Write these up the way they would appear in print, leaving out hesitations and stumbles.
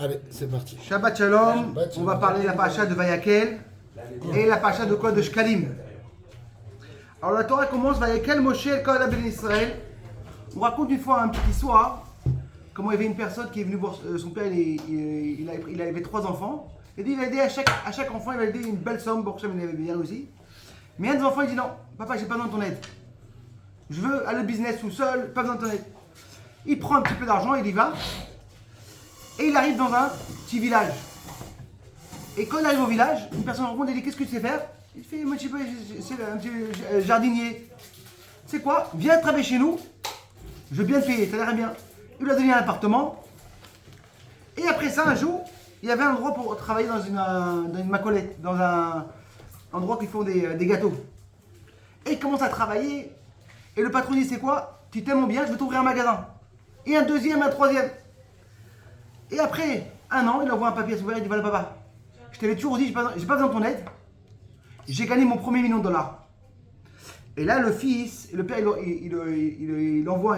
Allez, c'est parti. Shabbat Shalom, Shabbat on va Shalom. parler de la paracha de Vayakel et la paracha de quoi? De Shkalim. Alors la Torah commence Vayakel Moshe El Kol Ben Israël. On raconte une fois une petite histoire. Comment il y avait une personne qui est venue voir son père, il avait 3 enfants. Il a aidé à chaque enfant, il a aidé une belle somme, pour il avait bien aussi. Mais un des enfants il dit non, papa j'ai pas besoin de ton aide. Je veux aller au business tout seul, pas besoin de ton aide. Il prend un petit peu d'argent, il y va. Et il arrive dans un petit village. Et quand il arrive au village, une personne rencontre et dit qu'est-ce que tu sais faire? Il fait moi, je sais pas, c'est un petit jardinier. C'est quoi? Viens travailler chez nous. Je veux bien te payer, ça a l'air bien. Il lui a donné un appartement. Et après ça, un jour, il y avait un endroit pour travailler dans une macolette, dans un endroit où ils font des gâteaux. Et il commence à travailler. Et le patron dit c'est quoi? Tu t'aimes bien, je vais t'ouvrir un magasin. Et un deuxième, un troisième. Et après un an, il envoie un papier à son père, il dit voilà papa, je t'avais toujours dit, j'ai pas besoin de ton aide. J'ai gagné mon premier $1 million. Et là, le fils, le père, il envoie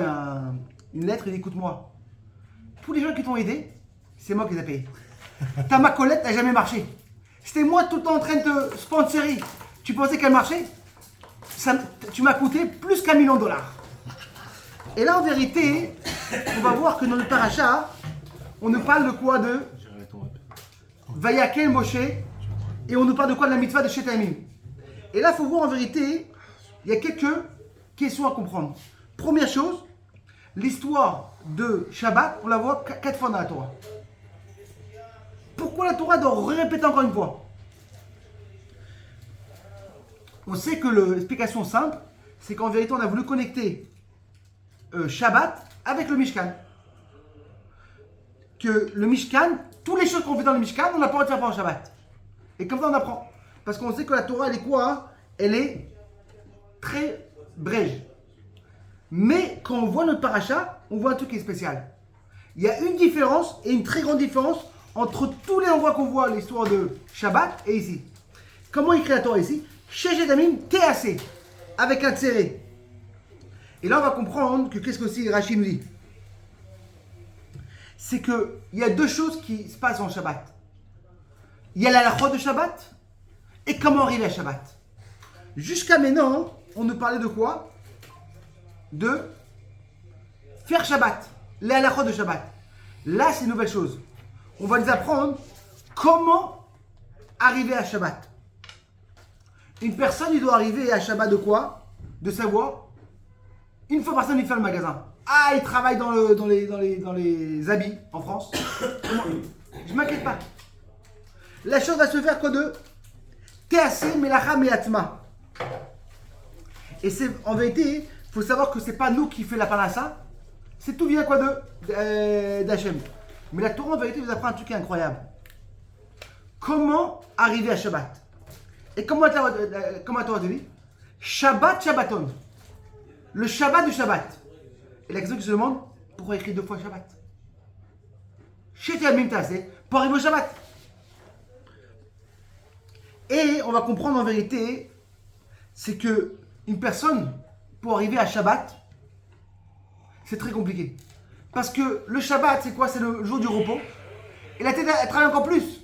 une lettre, il dit écoute-moi, tous les gens qui t'ont aidé, c'est moi qui les ai payés. Ta macolette n'a jamais marché. C'était moi tout le temps en train de te sponsoriser. Tu pensais qu'elle marchait? Tu m'as coûté plus qu'1 million $. Et là, en vérité, on va voir que dans le paracha, on nous parle de quoi? De Vayakel Moshe, et on nous parle de quoi? De la mitzvah de Shetamim. Et là, il faut voir en vérité, il y a quelques questions à comprendre. Première chose, l'histoire de Shabbat, on la voit 4 fois dans la Torah. Pourquoi la Torah doit répéter encore une fois? On sait que l'explication simple, c'est qu'en vérité, on a voulu connecter Shabbat avec le Mishkan. Que le Mishkan, toutes les choses qu'on fait dans le Mishkan, on n'a pas le droit de faire pendant Shabbat. Et comme ça, on apprend. Parce qu'on sait que la Torah, elle est quoi, hein? Elle est très brève. Mais quand on voit notre paracha, on voit un truc qui est spécial. Il y a une différence, et une très grande différence, entre tous les endroits qu'on voit l'histoire de Shabbat et ici. Comment écrit la Torah ici? Chez Jedamim, TAC, avec un tséré. Et là, on va comprendre que qu'est-ce que aussi Rachid nous dit. C'est qu'il y a 2 choses qui se passent en Shabbat. Il y a la halakha de Shabbat et comment arriver à Shabbat. Jusqu'à maintenant, on nous parlait de quoi? De faire Shabbat, la halakha de Shabbat. Là, c'est une nouvelle chose. On va les apprendre comment arriver à Shabbat. Une personne, il doit arriver à Shabbat de quoi? De savoir, une fois par semaine, il fait le magasin. Ah, il travaille dans les habits en France. Je ne m'inquiète pas. La chose va se faire quoi de TAC, Melacha, Meatma. Et c'est en vérité, il faut savoir que c'est pas nous qui fait la panassa. C'est tout vient quoi d'Hachem. Mais la Torah en vérité vous apprend un truc incroyable. Comment arriver à Shabbat? Et comment la Torah te dit? Shabbat, Shabbaton. Le Shabbat du Shabbat. Et la question qui se demande, pourquoi écrire 2 fois Shabbat? Chez Yamim Tassé, pour arriver au Shabbat. Et on va comprendre en vérité, c'est que une personne, pour arriver à Shabbat, c'est très compliqué. Parce que le Shabbat, c'est quoi? C'est le jour du repos. Et la tête, elle travaille encore plus.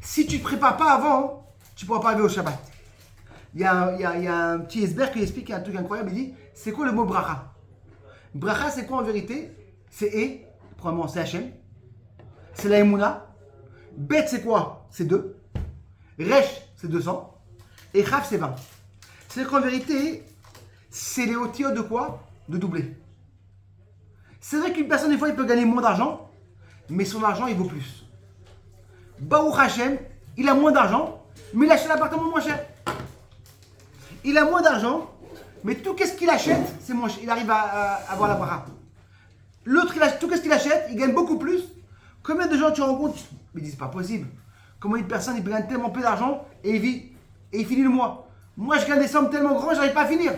Si tu ne te prépares pas avant, tu ne pourras pas arriver au Shabbat. Il y a un petit Esber qui explique un truc incroyable. Il dit, c'est quoi le mot bracha? Bracha, c'est quoi en vérité? C'est et, premièrement, c'est Hachem. C'est la Emouna. Bet, c'est quoi? C'est 2. Resh, c'est 200. Et Chaf, c'est 20. C'est-à-dire qu'en vérité, c'est les otiotes de quoi? De doubler. C'est vrai qu'une personne, des fois, il peut gagner moins d'argent, mais son argent, il vaut plus. Baruch Hashem, il a moins d'argent, mais il achète l'appartement moins cher. Il a moins d'argent, mais tout ce qu'il achète, c'est moins cher. Il arrive à avoir la bracha. L'autre, tout ce qu'il achète, il gagne beaucoup plus. Combien de gens tu rencontres? Ils disent, c'est pas possible. Comment une personne, il gagne tellement peu d'argent et il finit le mois. Moi, je gagne des sommes tellement grandes, j'arrive pas à finir.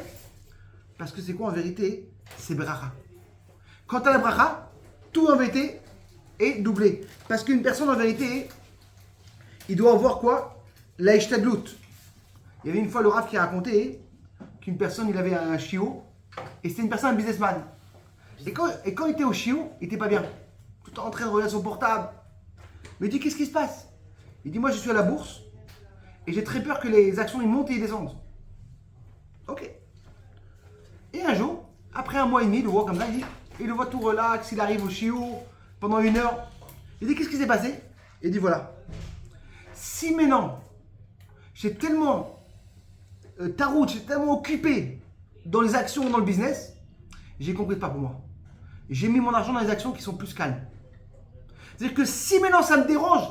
Parce que c'est quoi en vérité? C'est bracha. Quand tu as la bracha, tout en vérité est doublé. Parce qu'une personne en vérité, il doit avoir quoi? La ishtadlut. Il y avait une fois le Rav qui a raconté qu'une personne, il avait un chiot, et c'était une personne, un businessman. Et quand il était au chiot, il était pas bien. Tout le temps en train de regarder son portable. Mais il dit, qu'est-ce qui se passe? Il dit, moi je suis à la bourse et j'ai très peur que les actions ils montent et ils descendent. Ok. Et un jour, après un mois et demi, il le voit comme ça, il le voit tout relax, il arrive au chiot pendant 1 heure. Il dit, qu'est-ce qui s'est passé? Il dit, voilà. Si maintenant, j'ai tellement taroute, j'ai tellement occupé dans les actions, dans le business, j'ai compris que pas pour moi. J'ai mis mon argent dans les actions qui sont plus calmes. C'est-à-dire que si maintenant ça me dérange,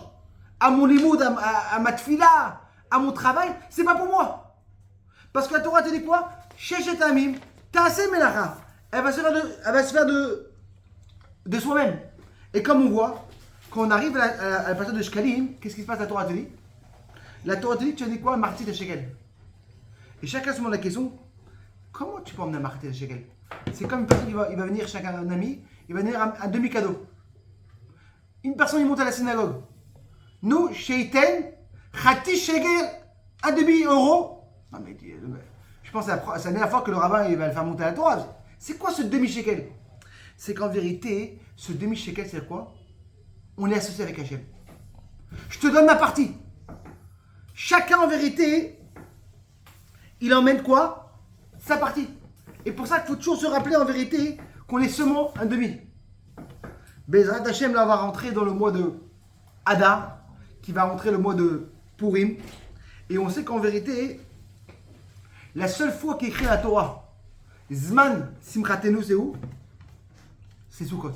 à mon limoud, à ma tfila, à mon travail, c'est pas pour moi. Parce que la Torah te dit quoi? Shechet amim, ta'aseh melacha. Elle va se faire de soi-même. Et comme on voit, quand on arrive à la partie de Shkalim, qu'est-ce qui se passe? La Torah te dit? La Torah te dit, tu as dit quoi? Marti de shekel. Et chacun se demande la question, comment tu peux emmener un marti de shekel? C'est comme une personne qui va venir, chacun un ami, il va venir un demi-cadeau. Une personne, il monte à la synagogue. Nous, Sheiten, Khati Shekel, 1 demi-euro. Non, mais je pense que c'est la dernière fois que le rabbin il va le faire monter à la Torah. C'est quoi ce demi-shekel? C'est qu'en vérité, ce demi-shekel, c'est quoi? On est associé avec Hachem. Je te donne ma partie. Chacun, en vérité, il emmène quoi? Sa partie. Et pour ça qu'il faut toujours se rappeler, en vérité, qu'on est seulement un demi. Bezrat Hachem, là, va rentrer dans le mois de Adar, qui va rentrer le mois de Purim. Et on sait qu'en vérité, la seule fois qu'il écrit la Torah, Zman Simchatenu, c'est où? C'est Sukkot.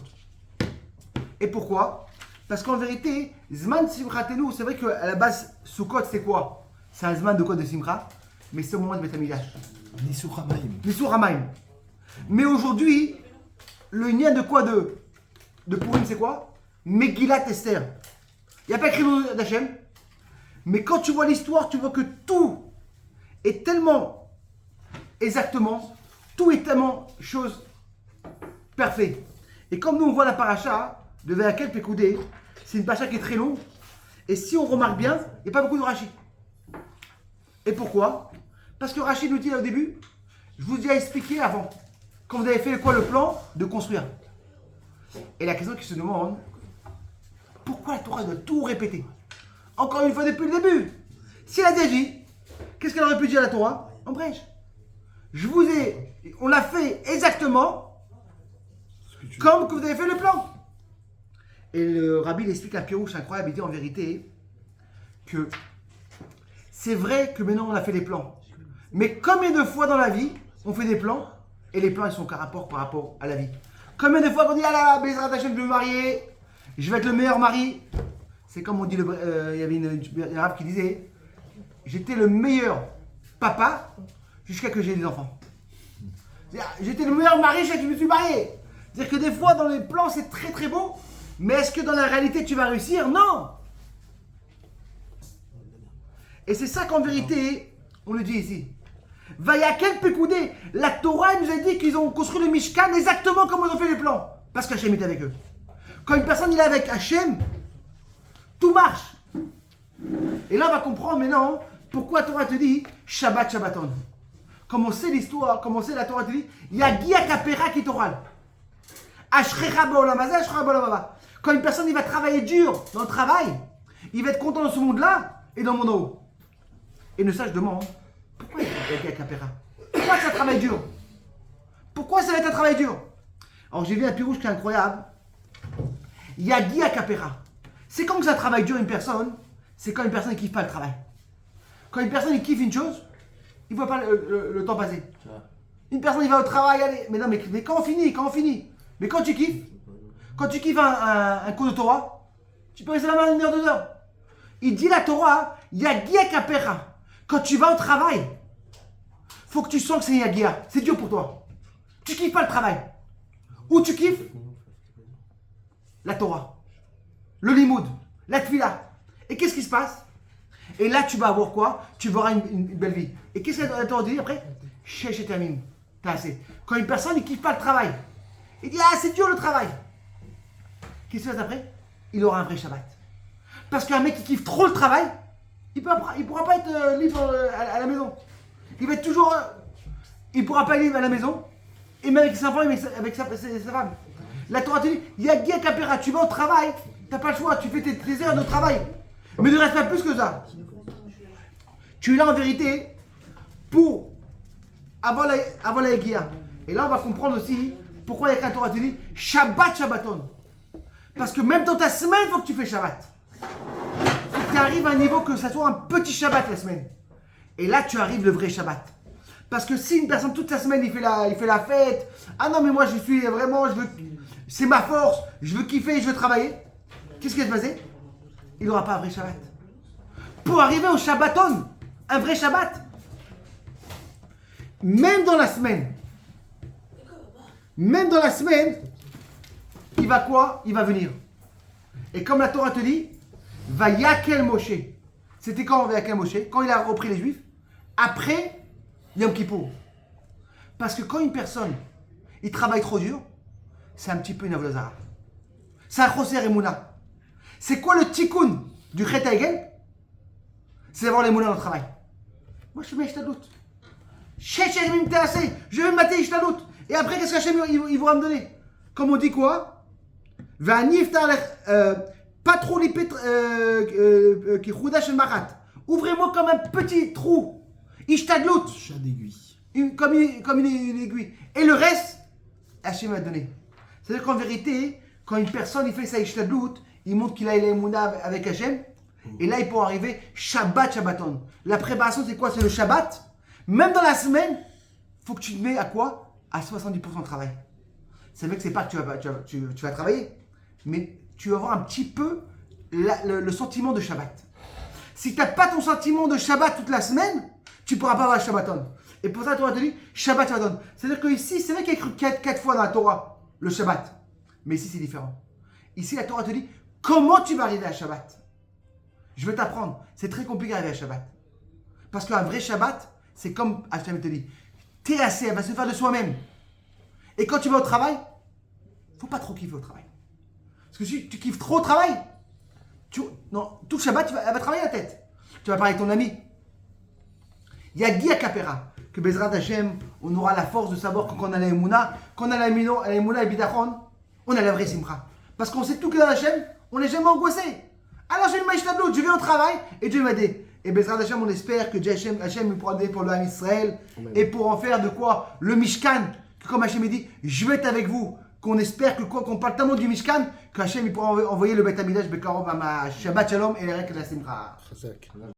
Et pourquoi? Parce qu'en vérité, Zman Simchatenu, c'est vrai qu'à la base, Sukkot, c'est quoi? C'est un Zman de quoi? De Simcha, mais c'est au moment de Beth Amikdash. Nisur Hamaim. Nisur Hamaim. Mais aujourd'hui, le lien de quoi de Purim, c'est quoi? Megillat Esther. Il n'y a pas écrit le nom d'Hachem. Mais quand tu vois l'histoire, tu vois que tout est tellement exactement, tout est tellement chose parfaite. Et comme nous on voit la paracha de Vayakel Pekoudé, c'est une paracha qui est très longue. Et si on remarque bien, il n'y a pas beaucoup de Rashi. Et pourquoi? Parce que Rashi nous dit au début, je vous ai expliqué avant, quand vous avez fait quoi le plan de construire. Et la question qui se demande, pourquoi la Torah doit tout répéter? Encore une fois depuis le début. Si elle a déjà dit, qu'est-ce qu'elle aurait pu dire à la Torah? En brèche. On l'a fait exactement comme que vous avez fait le plan. Et le rabbi il explique un pirouche incroyable, il dit en vérité que c'est vrai que maintenant on a fait des plans. Mais combien de fois dans la vie on fait des plans et les plans ils sont par rapport à la vie? Combien de fois on dit ah là là, Bezrat Hachem, je vais me marier, je vais être le meilleur mari. C'est comme on dit, il y avait une arabe qui disait j'étais le meilleur papa jusqu'à que j'ai des enfants. J'étais le meilleur mari jusqu'à que je me suis marié. C'est-à-dire que des fois dans les plans c'est très très beau, mais est-ce que dans la réalité tu vas réussir? Non. Et c'est ça qu'en vérité on le dit ici. Vayakel Pekoudé, la Torah nous a dit qu'ils ont construit le Mishkan exactement comme ils ont fait les plans. Parce qu'Hachem est avec eux. Quand une personne il est avec Hachem, tout marche. Et là on va comprendre maintenant pourquoi la Torah te dit Shabbat Shabbaton. Comme on sait l'histoire, comme on sait la Torah te dit Yagia Kapera qui t'oral. Ashrecha Ba'olamazé, Ashrecha Ba'olamaba. Quand une personne il va travailler dur dans le travail, il va être content dans ce monde-là et dans le monde en haut. Et ne sache demande pourquoi Yagia Kapera? Pourquoi ça travaille dur? Pourquoi ça va être un travail dur? Alors j'ai vu un pirouche qui est incroyable. Yagia Kapera. C'est quand que ça travaille dur une personne, c'est quand une personne ne kiffe pas le travail. Quand une personne il kiffe une chose, il ne voit pas le temps passer. Une personne il va au travail, allez, mais non, mais quand on finit, mais quand tu kiffes un cours de Torah, tu peux rester là-bas 1 heure, 2 heures. Il dit la Torah, Yagia Kapera. Quand tu vas au travail, faut que tu sens que c'est Yagia. C'est dur pour toi. Tu kiffes pas le travail. Ou tu kiffes la Torah, le limoud, la tfila. Et qu'est-ce qui se passe? Et là, tu vas avoir quoi? Tu auras une belle vie. Et qu'est-ce que la Torah dit après? Shechet amim, t'as assez. Quand une personne ne kiffe pas le travail, il dit ah c'est dur le travail. Qu'est-ce qui se passe après? Il aura un vrai Shabbat. Parce qu'un mec qui kiffe trop le travail, il ne pourra pas être libre à la maison. Il va être toujours... il ne pourra pas être libre à la maison. Et même avec sa femme, avec sa femme. La Torah te dit, Yagi Kapera, tu vas au travail, tu n'as pas le choix, tu fais tes heures de travail. Mais ne reste pas plus que ça. Tu es là en vérité pour avoir la Yagia. Et là, on va comprendre aussi pourquoi il y a qu'un Torah te dit Shabbat Shabbaton. Parce que même dans ta semaine, il faut que tu fais Shabbat. Il faut que tu arrives à un niveau que ça soit un petit Shabbat la semaine. Et là, tu arrives le vrai Shabbat. Parce que si une personne toute la semaine, il fait la fête, ah non, mais moi, je suis vraiment, c'est ma force, je veux kiffer, je veux travailler. Qu'est-ce qui va se passer? Il n'aura pas un vrai Shabbat. Pour arriver au Shabbaton, un vrai Shabbat, même dans la semaine, il va quoi? Il va venir. Et comme la Torah te dit, va Yakel Moshe. C'était quand va Yakel Moshe? Quand il a repris les Juifs, après Yom Kippour. Parce que quand une personne, il travaille trop dur, c'est un petit peu une avodazara. C'est un Choser Emouna. C'est quoi le tikkun du Chet HaEgel? C'est d'avoir les moulins dans le travail. Moi, je mets Ishtadlout. Je vais me mater Ishtadlout. Et après, qu'est-ce qu'Hachem il va me donner? Comme on dit quoi? Pas trop les qui choudash el marat. Ouvrez-moi comme un petit trou. Ishtadlout. Chat d'aiguille. Comme une aiguille. Et le reste, Hachem va donner. C'est-à-dire qu'en vérité, quand une personne il fait sa Ishtadlout, il montre qu'il a les mouna avec Hachem. Et là, il peut arriver Shabbat Shabbaton. La préparation, c'est quoi? C'est le Shabbat. Même dans la semaine, il faut que tu te mets à quoi? À 70% de travail. Ça veut dire que c'est pas que tu vas travailler, mais tu vas avoir un petit peu le sentiment de Shabbat. Si tu n'as pas ton sentiment de Shabbat toute la semaine, tu ne pourras pas avoir le Shabbaton. Et pour ça, la Torah te dit Shabbat Shabbaton. C'est-à-dire qu'ici, c'est vrai qu'il y a écrit 4 fois dans la Torah le Shabbat. Mais ici, c'est différent. Ici, la Torah te dit comment tu vas arriver à Shabbat. Je vais t'apprendre. C'est très compliqué d'arriver à Shabbat. Parce qu'un vrai Shabbat, c'est comme Hachem te dit. Terrasser, elle va se faire de soi-même. Et quand tu vas au travail, il ne faut pas trop kiffer au travail. Parce que si tu kiffes trop au travail, tout le Shabbat, elle va travailler la tête. Tu vas parler avec ton ami. Il y a Guy à Kapera, que Bezrat Hachem, on aura la force de savoir que quand on a la Emouna, quand on a la Emouna et Bidachon, on a la vraie Simcha. Parce qu'on sait tout que dans Hachem, on n'est jamais angoissé. Alors j'ai une maïchtadlout, je vais au travail et Dieu m'a dit. Et Bezrat Hachem, on espère que Hachem me prendra pour le Ham Israël et pour en faire de quoi le Mishkan. Que comme Hachem dit, je vais être avec vous. Qu'on espère que qu'on parle tellement du Mishkan, que Hachem il pourra envoyer le Beth Amidash Bekarov à ma Shabbat Shalom et les règles de la Simcha.